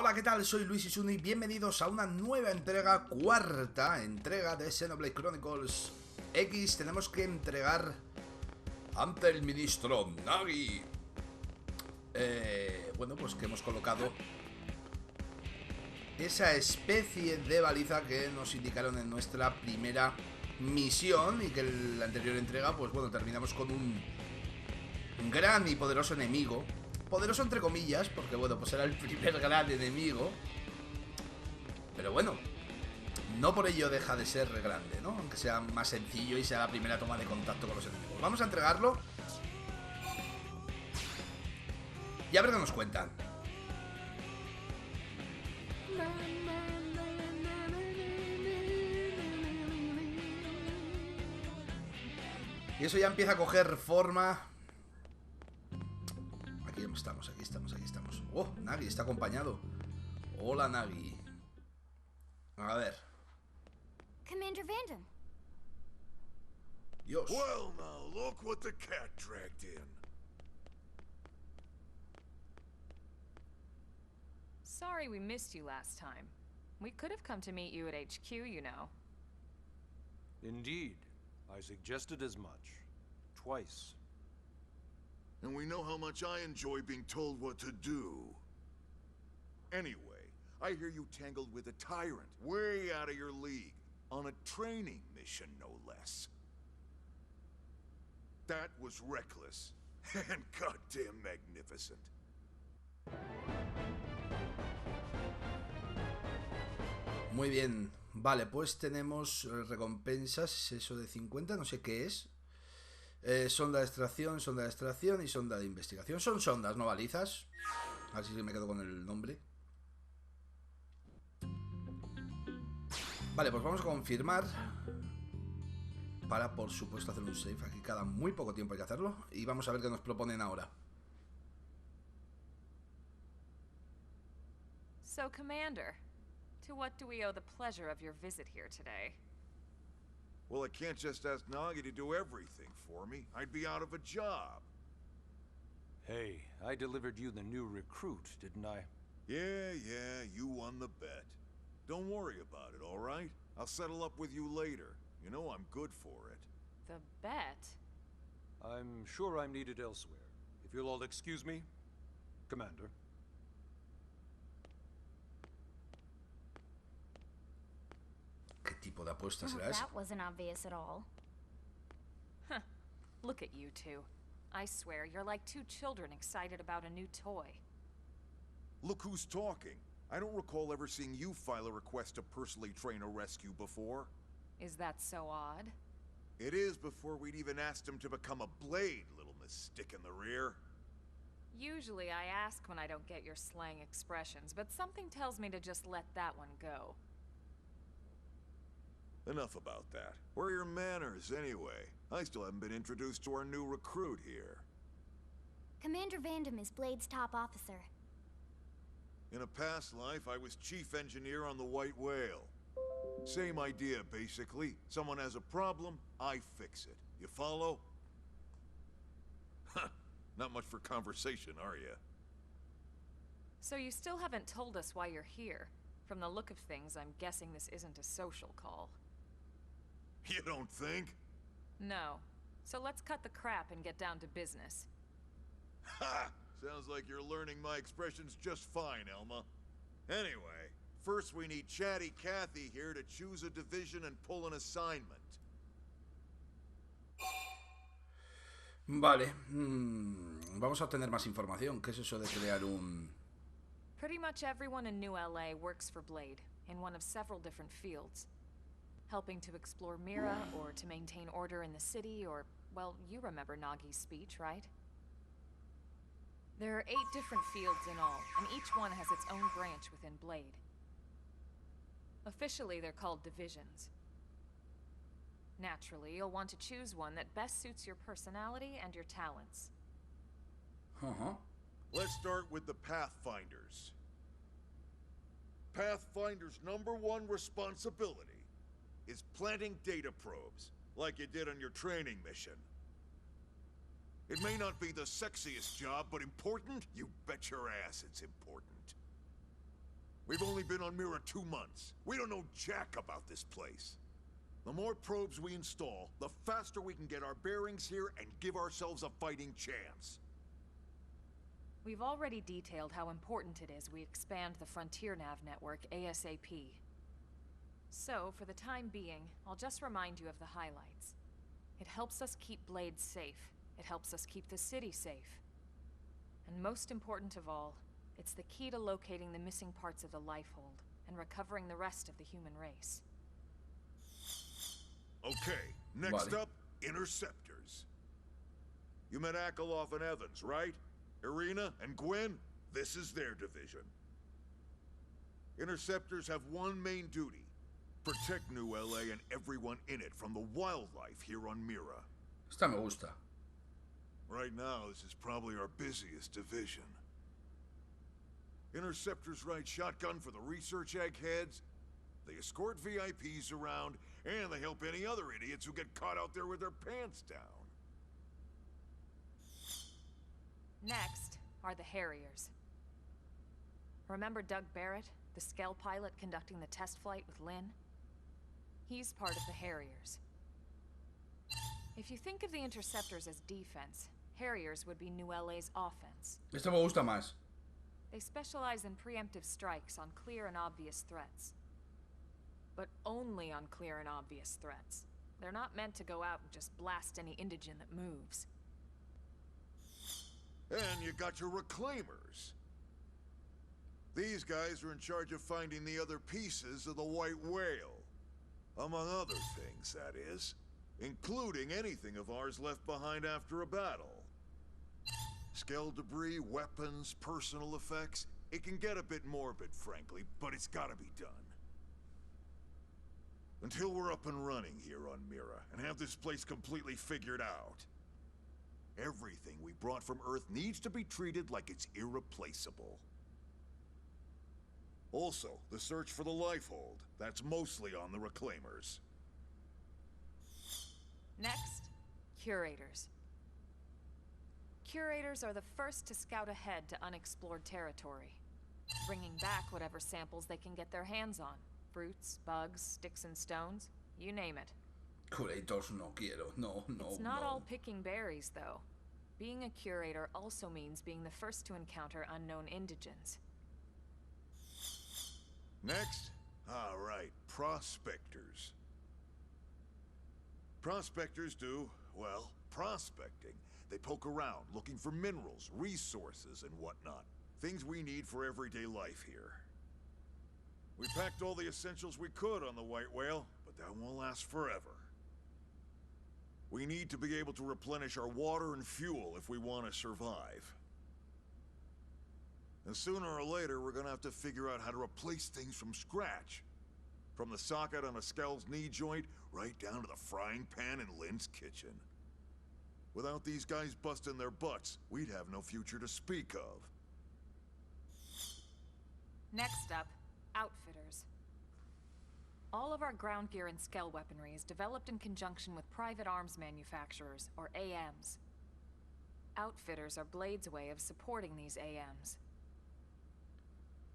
Hola, ¿qué tal? Soy Luis y bienvenidos a una nueva entrega, cuarta entrega de Xenoblade Chronicles X. Tenemos que entregar ante el ministro Nagi. Bueno, pues que hemos colocado esa especie de baliza que nos indicaron en nuestra primera misión y que en la anterior entrega, pues bueno, terminamos con un gran y poderoso enemigo. Poderoso entre comillas, porque bueno, pues era el primer gran enemigo. Pero bueno, no por ello deja de ser grande, ¿no? Aunque sea más sencillo y sea la primera toma de contacto con los enemigos. Vamos a entregarlo y a ver qué nos cuentan. Y eso ya empieza a coger forma. Aquí estamos. Oh, Nagi está acompañado. Hola, Nagi. A ver. Commander Vandam. Dios. Well, now look what the cat dragged in. Sorry we missed you last time. We could have come to meet you at HQ, you know. Indeed. I suggested as much. Twice. And we know how much I enjoy being told what to do. Anyway, I hear you tangled with a tyrant, way out of your league, on a training mission, no less. That was reckless, and goddamn magnificent. Muy bien. Vale, pues tenemos recompensas, eso de 50, no sé qué es. Sonda de extracción y sonda de investigación. Son sondas, no balizas. Así que me quedo con el nombre. Vale, pues vamos a confirmar. Para, por supuesto, hacer un save. Aquí cada muy poco tiempo hay que hacerlo. Y vamos a ver qué nos proponen ahora. So, Commander, to what do we owe the pleasure of your visit here today? Well, I can't just ask Nagi to do everything for me. I'd be out of a job. Hey, I delivered you the new recruit, didn't I? Yeah, you won the bet. Don't worry about it, all right? I'll settle up with you later. You know I'm good for it. The bet? I'm sure I'm needed elsewhere. If you'll all excuse me, Commander. ¿Qué tipo de apuesta será esa? That wasn't obvious at all. Huh. Look at you two. I swear, you're like two children excited about a new toy. Look who's talking. I don't recall ever seeing you file a request to personally train a rescue before. Is that so odd? It is before we'd even asked him to become a blade, little miss stick in the rear. Usually I ask when I don't get your slang expressions, but something tells me to just let that one go. Enough about that. Where are your manners, anyway? I still haven't been introduced to our new recruit here. Commander Vandam is Blade's top officer. In a past life, I was chief engineer on the White Whale. Same idea, basically. Someone has a problem, I fix it. You follow? Huh. Not much for conversation, are you? So you still haven't told us why you're here. From the look of things, I'm guessing this isn't a social call. You don't think? No. So let's cut the crap and get down to business. Ha! Sounds like you're learning my expressions just fine, Elma. Anyway, first we need Chatty Cathy here to choose a division and pull an assignment. Vale. Vamos a obtener más información. ¿Qué es eso de crear un...? Pretty much everyone in New LA works for Blade, in one of several different fields. Helping to explore Mira, or to maintain order in the city, or, well, you remember Nagi's speech, right? There are 8 different fields in all, and each one has its own branch within Blade. Officially, they're called divisions. Naturally, you'll want to choose one that best suits your personality and your talents. Let's start with the Pathfinders. Pathfinder's #1 responsibility is planting data probes, like you did on your training mission. It may not be the sexiest job, but important? You bet your ass it's important. We've only been on Mira 2 months. We don't know jack about this place. The more probes we install, the faster we can get our bearings here and give ourselves a fighting chance. We've already detailed how important it is we expand the Frontier Nav network ASAP. So, for the time being, I'll just remind you of the highlights. It helps us keep Blade safe. It helps us keep the city safe. And most important of all, it's the key to locating the missing parts of the Lifehold and recovering the rest of the human race. Okay, next up, Interceptors. You met Akeloff and Evans, right? Irina and Gwen? This is their division. Interceptors have one main duty. Protect New LA and everyone in it from the wildlife here on Mira. Esta me gusta. Right now, this is probably our busiest division. Interceptors ride shotgun for the research eggheads. They escort VIPs around, and they help any other idiots who get caught out there with their pants down. Next are the Harriers. Remember Doug Barrett, the Skell pilot conducting the test flight with Lynn? He's part of the Harriers. If you think of the Interceptors as defense, Harriers would be New LA's offense. Esta me gusta más. They specialize in preemptive strikes on clear and obvious threats. But only on clear and obvious threats. They're not meant to go out and just blast any indigene that moves. And you got your Reclaimers. These guys are in charge of finding the other pieces of the White Whale. Among other things, that is. Including anything of ours left behind after a battle. Skell debris, weapons, personal effects. It can get a bit morbid, frankly, but it's gotta be done. Until we're up and running here on Mira, and have this place completely figured out. Everything we brought from Earth needs to be treated like it's irreplaceable. Also, the search for the Lifehold. That's mostly on the Reclaimers. Next, Curators. Curators are the first to scout ahead to unexplored territory, bringing back whatever samples they can get their hands on. Fruits, bugs, sticks and stones, you name it. Curators no quiero, no. It's not all picking berries, though. Being a curator also means being the first to encounter unknown indigens. Next? All right, prospectors. Prospectors do, well, prospecting. They poke around, looking for minerals, resources, and whatnot. Things we need for everyday life here. We packed all the essentials we could on the White Whale, but that won't last forever. We need to be able to replenish our water and fuel if we want to survive. And sooner or later, we're gonna have to figure out how to replace things from scratch. From the socket on a Skell's knee joint, right down to the frying pan in Lynn's kitchen. Without these guys busting their butts, we'd have no future to speak of. Next up, Outfitters. All of our ground gear and Skell weaponry is developed in conjunction with private arms manufacturers, or AMs. Outfitters are Blade's way of supporting these AMs.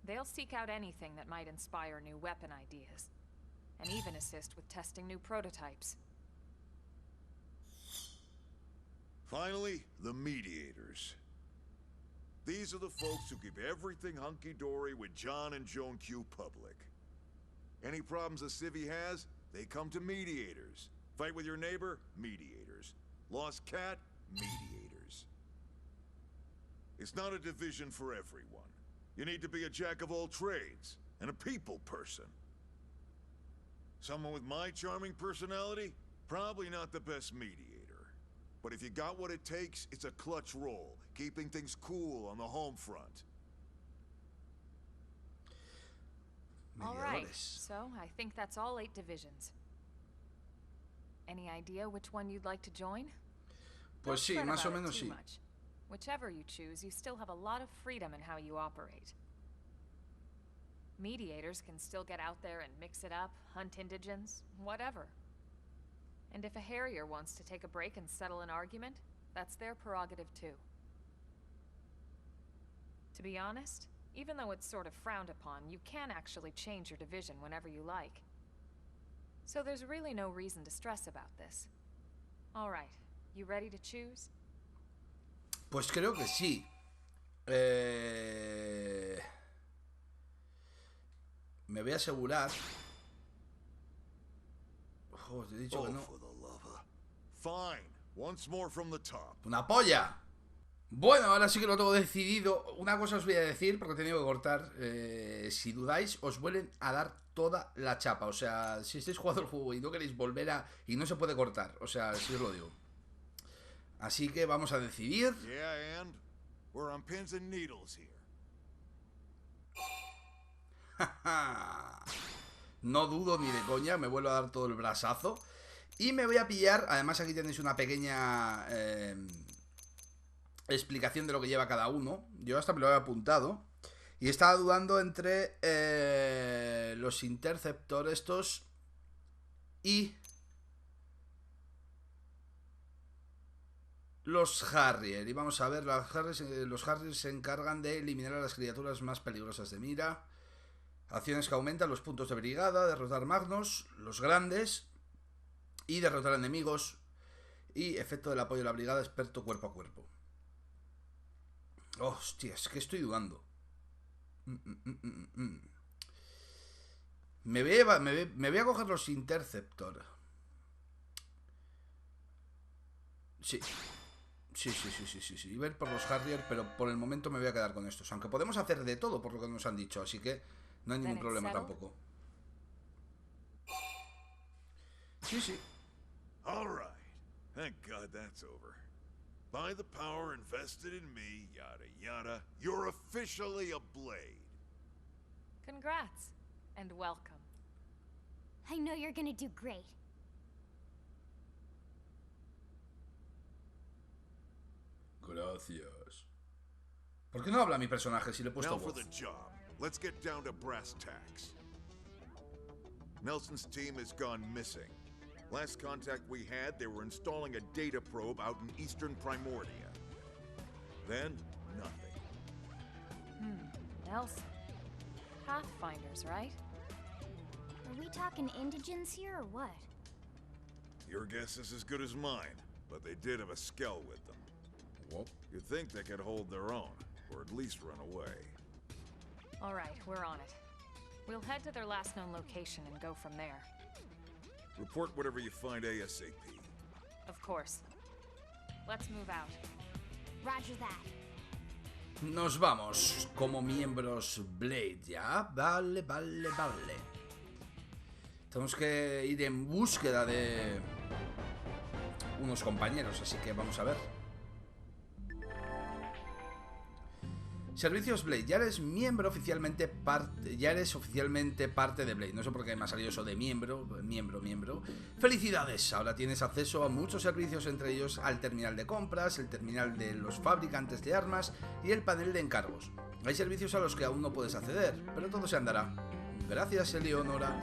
They'll seek out anything that might inspire new weapon ideas, and even assist with testing new prototypes. Finally, the Mediators. These are the folks who keep everything hunky-dory with John and Joan Q public. Any problems a civvy has, they come to Mediators. Fight with your neighbor? Mediators. Lost cat? Mediators. It's not a division for everyone. You need to be a jack of all trades, and a people person. Someone with my charming personality? Probably not the best mediator. But if you got what it takes, it's a clutch role, keeping things cool on the home front. All right, so I think that's all 8 divisions. Any idea which one you'd like to join? Pues sí, más o menos sí. Whichever you choose, you still have a lot of freedom in how you operate. Mediators can still get out there and mix it up, hunt indigens, whatever. And if a Harrier wants to take a break and settle an argument, that's their prerogative too. To be honest, Even though it's sort of frowned upon, you can actually change your division whenever you like. So there's really no reason to stress about this. All right, you ready to choose? Pues creo que sí. Me voy a asegurar. Oh, te he dicho que no. Fine. Once more from the top. ¡Una polla! Bueno, ahora sí que lo tengo decidido. Una cosa os voy a decir, porque he tenido que cortar. Si dudáis, os vuelven a dar toda la chapa. O sea, si estáis jugando el juego y no queréis volver a... Y no se puede cortar. O sea, si os lo digo. Así que vamos a decidir. Yeah, and we're on pins and needles here. No dudo ni de coña, me vuelvo a dar todo el brazazo. Y me voy a pillar, además aquí tenéis una pequeña explicación de lo que lleva cada uno. Yo hasta me lo había apuntado. Y estaba dudando entre los Interceptor estos y los Harrier. Y vamos a ver, los Harrier se encargan de eliminar a las criaturas más peligrosas de mira. Acciones que aumentan los puntos de brigada, derrotar magnos, los grandes y derrotar enemigos. Y efecto del apoyo de la brigada, experto cuerpo a cuerpo. Hostia, es que estoy dudando. Me voy a coger los Interceptor. Sí. Sí. Iba a ir por los Harrier, pero por el momento me voy a quedar con estos. Aunque podemos hacer de todo por lo que nos han dicho, así que no hay ningún problema tampoco. Sí. All right. Thank God that's over. By the power invested in me, yada yada, you're officially a Blade. Congrats, and welcome. I know you're gonna do great. Gracias. ¿Por qué no habla mi personaje si le he puesto Now for voz? the job. Let's get down to brass tacks. Nelson's team has gone missing. Last contact we had, they were installing a data probe out in eastern Primordia. Then, nothing. Nelson. Pathfinders, right? Are we talking indigents here or what? Your guess is as good as mine, but they did have a skell with them. What? You'd think they could hold their own, or at least run away. All right, we're on it. We'll head to their last known location and go from there. Report whatever you find ASAP. Of course. Let's move out. Roger that. Nos vamos como miembros Blade, ¿ya? Vale. Tenemos que ir en búsqueda de unos compañeros, así que vamos a ver. Servicios Blade, ya eres miembro oficialmente parte de Blade. No sé por qué me ha salido eso de miembro. Felicidades, ahora tienes acceso a muchos servicios, entre ellos al terminal de compras, el terminal de los fabricantes de armas y el panel de encargos. Hay servicios a los que aún no puedes acceder, pero todo se andará. Gracias, Eleonora.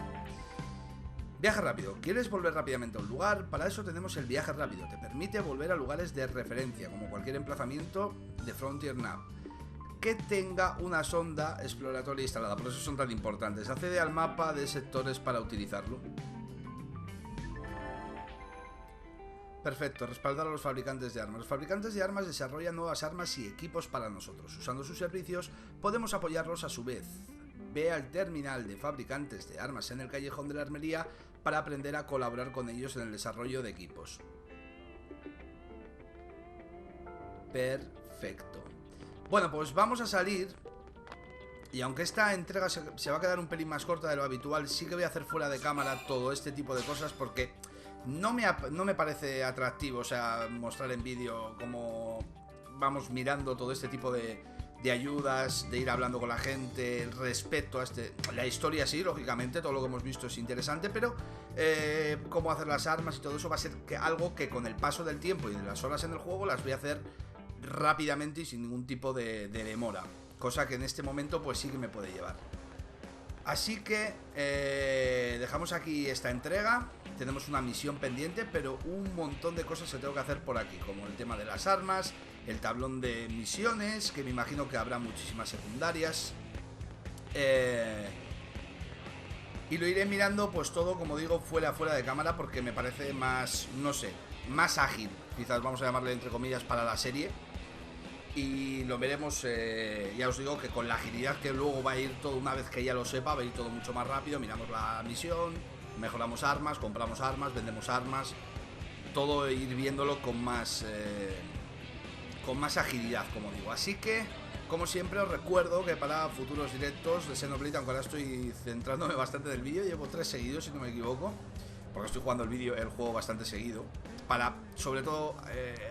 Viaje rápido. ¿Quieres volver rápidamente a un lugar? Para eso tenemos el viaje rápido. Te permite volver a lugares de referencia, como cualquier emplazamiento de Frontier Nav que tenga una sonda exploratoria instalada. Por eso son tan importantes. Accede al mapa de sectores para utilizarlo. Perfecto, respaldar a los fabricantes de armas. Los fabricantes de armas desarrollan nuevas armas y equipos para nosotros. Usando sus servicios podemos apoyarlos a su vez. Ve al terminal de fabricantes de armas en el callejón de la armería para aprender a colaborar con ellos en el desarrollo de equipos. Perfecto. Bueno, pues vamos a salir. Y aunque esta entrega se va a quedar un pelín más corta de lo habitual, sí que voy a hacer fuera de cámara todo este tipo de cosas porque no me parece atractivo, o sea, mostrar en vídeo cómo vamos mirando todo este tipo de ayudas, de ir hablando con la gente, el respeto a la historia sí, lógicamente, todo lo que hemos visto es interesante, pero cómo hacer las armas y todo eso va a ser algo que con el paso del tiempo y de las horas en el juego las voy a hacer rápidamente y sin ningún tipo de demora, cosa que en este momento pues sí que me puede llevar. Así que dejamos aquí esta entrega. Tenemos una misión pendiente, pero un montón de cosas se tengo que hacer por aquí, como el tema de las armas, el tablón de misiones, que me imagino que habrá muchísimas secundarias. Y lo iré mirando pues todo, como digo, fuera de cámara, porque me parece más, no sé, más ágil, quizás vamos a llamarle entre comillas, para la serie. Y lo veremos, ya os digo que con la agilidad que luego va a ir todo, una vez que ya lo sepa, va a ir todo mucho más rápido. Miramos la misión, mejoramos armas, compramos armas, vendemos armas, todo ir viéndolo con más agilidad, como digo. Así que, como siempre, os recuerdo que para futuros directos de Xenoblade, aunque ahora estoy centrándome bastante del vídeo, llevo 3 seguidos si no me equivoco, porque estoy jugando el juego bastante seguido, para sobre todo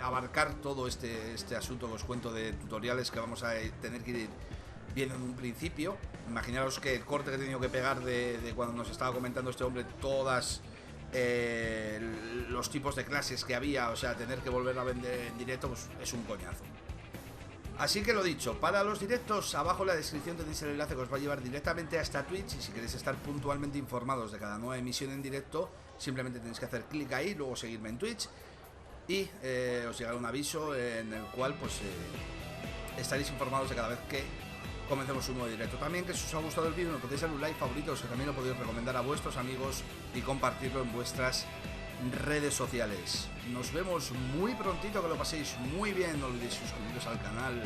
abarcar todo este asunto que os cuento de tutoriales que vamos a tener que ir viendo en un principio. Imaginaros que el corte que he tenido que pegar de cuando nos estaba comentando este hombre todas los tipos de clases que había, o sea, tener que volver a vender en directo, pues es un coñazo. Así que lo dicho, para los directos, abajo en la descripción tenéis el enlace que os va a llevar directamente hasta Twitch, y si queréis estar puntualmente informados de cada nueva emisión en directo, simplemente tenéis que hacer clic ahí, luego seguirme en Twitch y os llegará un aviso en el cual pues estaréis informados de cada vez que comencemos un nuevo directo. También, que si os ha gustado el vídeo, no podéis darle un like, favoritos, que también lo podéis recomendar a vuestros amigos y compartirlo en vuestras redes sociales. Nos vemos muy prontito, que lo paséis muy bien, no olvidéis suscribiros al canal.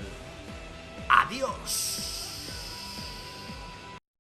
¡Adiós!